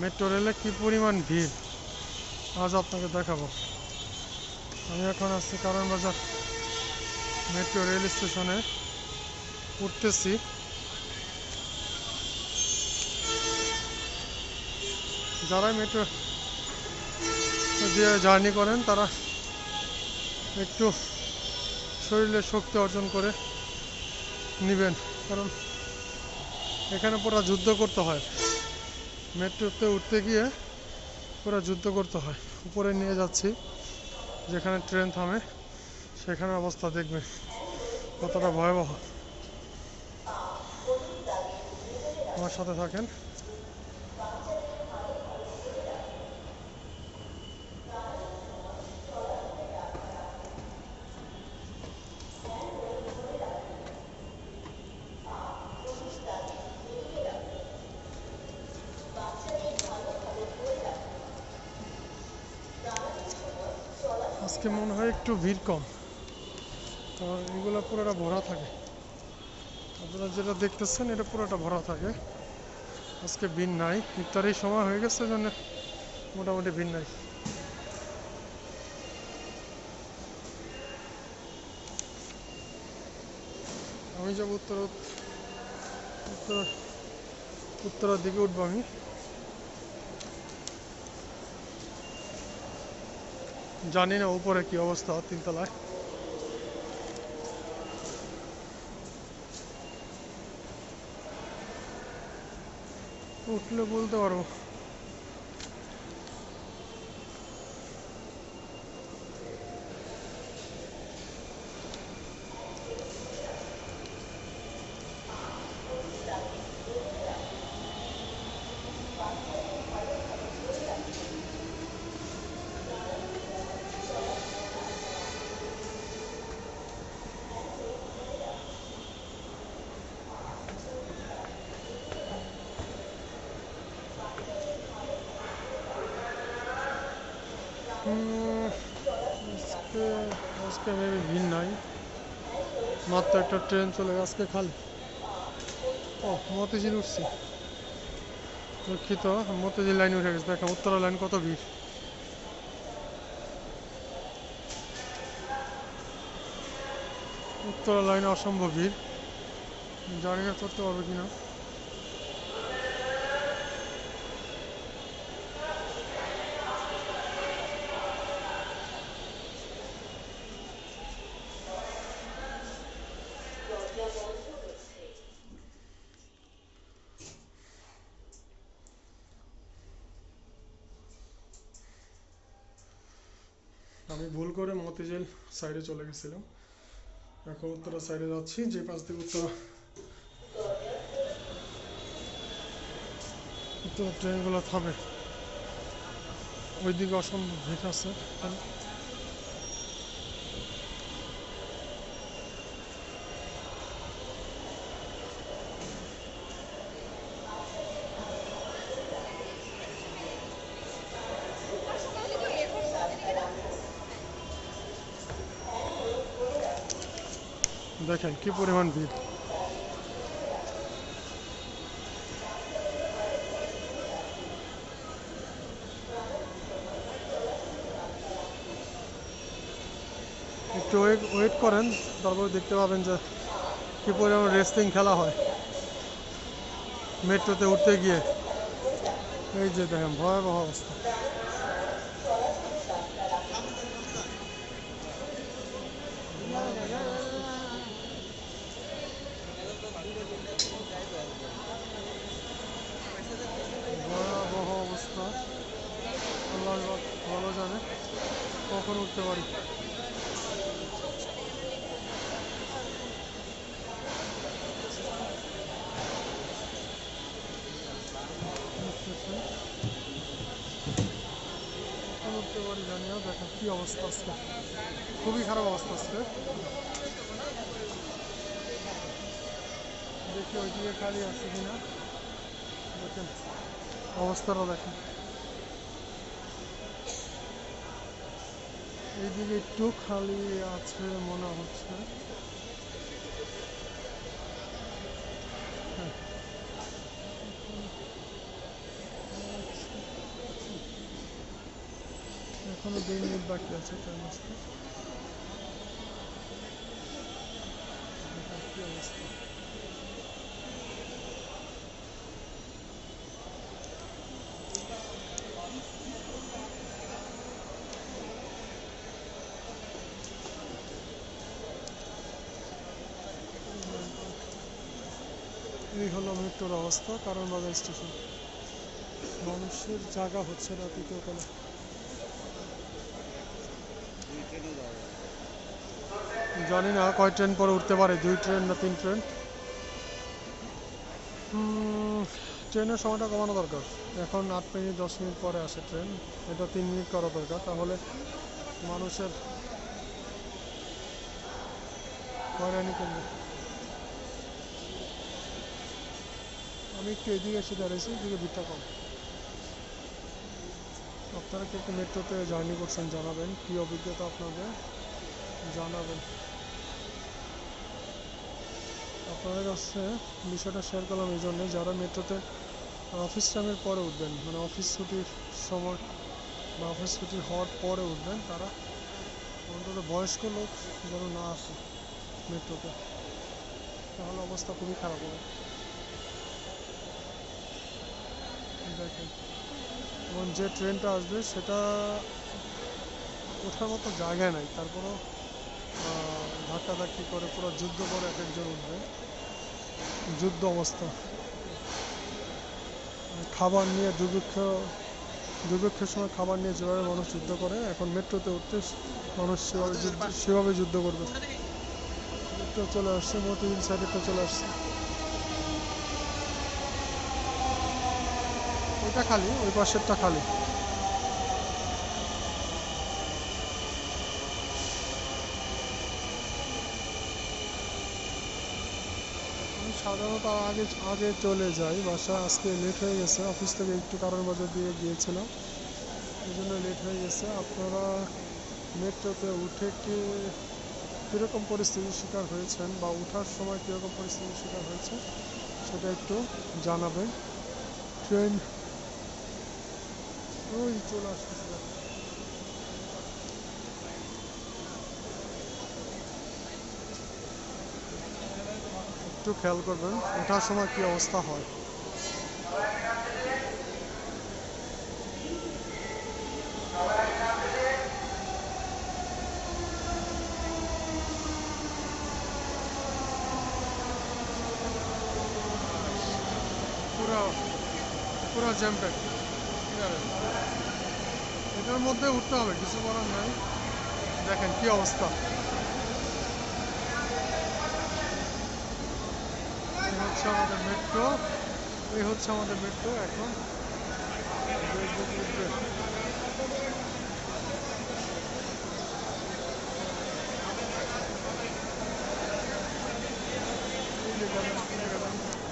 Metro রেলে কি পরিমাণ ভিড় আজ আপনাকে দেখাবো। আমি এখন আছি কারণ বাজার মেট্রো রেল স্টেশনে উঠতেছি। যারা মেট্রো দিয়ে জার্নি করেন তারা একটু শরীরে শক্তি অর্জন করে নেবেন, কারণ এখানে পুরো যুদ্ধ করতে হয়। মেট্রোতে উঠতে গিয়ে পুরো যুদ্ধ করতে হয়। উপরে নিয়ে যাচ্ছি, যেখানে ট্রেন থামে সেখানে অবস্থা দেখবেন কতটা ভয়াবহ। আমার সাথে থাকেন। আজকে মনে হয় একটু ভিড় কম, কারণ এগুলো পুরোটা ভরা থাকে। আপনারা যেটা দেখতেছেন এটা পুরোটা ভরা থাকে। আজকে ভিড় নাই, ইফতারের সময় হয়ে গেছে জন্য মোটামুটি ভিড় নাই। আমি যাব উত্তরের দিকে উঠবো। আমি জানি না উপরে কি অবস্থা, তিনতলায়। উঠলে বলতে পারবো। আজকে আজকে মেবি ভিড় নাই, মাত্র একটা ট্রেন চলে আজকে খালি। ও, মতিঝিল উঠছি, দুঃখিত। মতিঝিল লাইন উঠে গেছে। দেখো উত্তরা লাইন কত ভিড়। উত্তরা লাইনে অসম্ভব ভিড়, জানি না চড়তে পারবে কিনা। আমি ভুল করে মতিঝিল সাইডে চলে গেছিলাম, এখন উত্তরা সাইডে যাচ্ছি। যে পাশ থেকে উত্তরা ট্রেনগুলো থামে ওইদিকে অসম্ভব ভিড় আছে। দেখেন কি পরিমাণ ভিড়। একটু ওয়েট করেন, তারপরে দেখতে পাবেন যে কি পরিমাণ রেসলিং খেলা হয় মেট্রোতে উঠতে গিয়ে। এই যে দেখেন ভয়াবহ অবস্থা। ভয়াবহ অবস্থা। আল্লাহ ভালো জানে কখন উঠতে পারি। কখন উঠতে পারি জানি না। দেখেন কি অবস্থা আজকে, খুবই খারাপ অবস্থা আজকে। দেখি ওইদিকে খালি আছে কিনা। দেখেন অবস্থাটা দেখেন। এইদিকে একটু খালি আছে মনে হচ্ছে। এখনো 2 মিনিট বাকি আছে ট্রেন আসতে। কি অবস্থা! এই হলো মেট্রোর অবস্থা, কারণ বাজার স্টেশন। মানুষের জায়গা হচ্ছে না তৃতীয় তলা। জানি না কয় ট্রেন পরে উঠতে পারে, 2 ট্রেন না 3 ট্রেন। ট্রেনের সময়টা কমানো দরকার। এখন 8 মিনিট 10 মিনিট পরে আসে ট্রেন, এটা 3 মিনিট করা দরকার, তাহলে মানুষের হয়রানি কমবে। আমি একটু এদিকে এসে দাঁড়িয়েছি, এদিকে ভিড়টা কম। আপনারা কি একটু মেট্রোতে জার্নি করছেন জানাবেন, কী অভিজ্ঞতা আপনাদের জানাবেন। আপনাদের কাছে বিষয়টা শেয়ার করলাম এই জন্যে, যারা মেট্রোতে অফিস টাইমের পরে উঠবেন, মানে অফিস ছুটির সময় বা অফিস ছুটি হওয়ার পরে উঠবেন, তারা অন্তত বয়স্ক লোক যেন না আসে মেট্রোতে, তাহলে অবস্থা খুবই খারাপ হবে। দেখেন, এবং যে ট্রেনটা আসবে সেটা ওঠার মতো জায়গায় নাই, তারপরও ধাক্কাধাক্কি করে পুরো যুদ্ধ করে এক একজন উঠবে, যুদ্ধ অবস্থা। খাবার নিয়ে দুর্ভিক্ষের সময় খাবার নিয়ে যেভাবে মানুষ যুদ্ধ করে, এখন মেট্রোতে উঠতে মানুষ সেভাবে যুদ্ধ করবে। মেট্রো চলে আসছে, মতিঝিল সাইডে চলে আসছে। ওইটা খালি, ওই পাশেরটা খালি। আমি সাধারণত আগে আগে চলে যাই বাসা। আজকে লেট হয়ে গেছে, অফিস থেকে একটু কারণবাজার দিয়ে গিয়েছিলাম, এই জন্য লেট হয়ে গেছে। আপনারা মেট্রোতে উঠে কীরকম পরিস্থিতির শিকার হয়েছেন বা ওঠার সময় কীরকম পরিস্থিতির শিকার হয়েছে সেটা একটু জানাবেন। ট্রেন ওই চলে আসতেছে, একটু খেয়াল করবেন ওঠার সময় কী অবস্থা হয়। পুরো পুরো জ্যাম প্যাক, এটার মধ্যে উঠতে হবে, কিছু করার নাই। দেখেন কি অবস্থা। এই হচ্ছে আমাদের মেট্রো, এই হচ্ছে আমাদের মেট্রো। এখন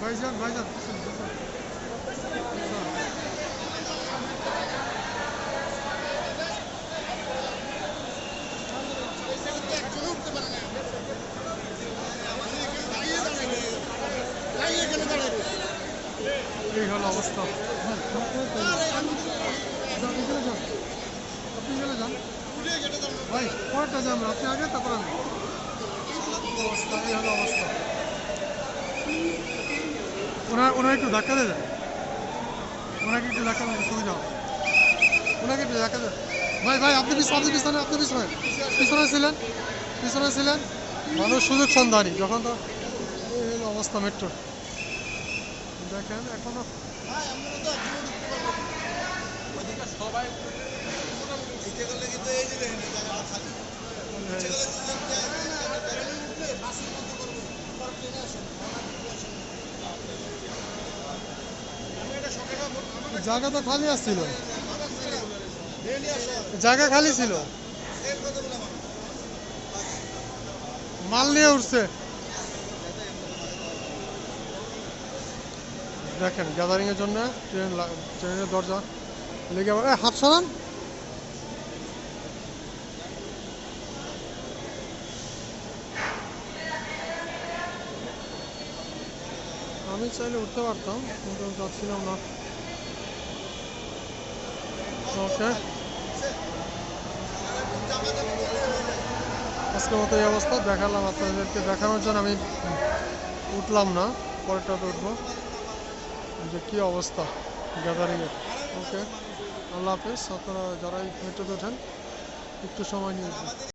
ভাইজান ভাইজান এই হলো অবস্থা। আপনি চলে যান ভাই, পরেরটা যান, আপনি আগে তারপর আমি। অবস্থা এই হলো অবস্থা। ওনার একটু ধাক্কা দিয়ে দেন, ওনাকে একটু ধাক্কা দেন, সুবিধা হবে। ওনাকে একটু ধাক্কা দেন। ভাই ভাই, আপনি পিছনে ছিলেন। মানুষ সুযোগ সন্ধানী যখন, তো এই হলো অবস্থা মেট্রো। দেখেন এখনো জায়গা তো খালি আসছিল, জায়গা খালি ছিল, মাল নিয়ে উঠছে। দেখেন গ্যাদারিং এর জন্য ট্রেনের দরজা লেগে হাত সরান। আমি চাইলে উঠতে পারতাম কিন্তু আমি চাচ্ছিলাম না। ওকে আজকের মতো এই অবস্থা দেখালাম আপনাদেরকে, দেখানোর জন্য আমি উঠলাম না, পরেরটাতে উঠবো যে কী অবস্থা গ্যাদারিংয়ের। ওকে, আল্লাহ হাফেজ। আপনারা যারা এই মেট্রোতে ওঠেন একটু সময় নিয়ে উঠবেন।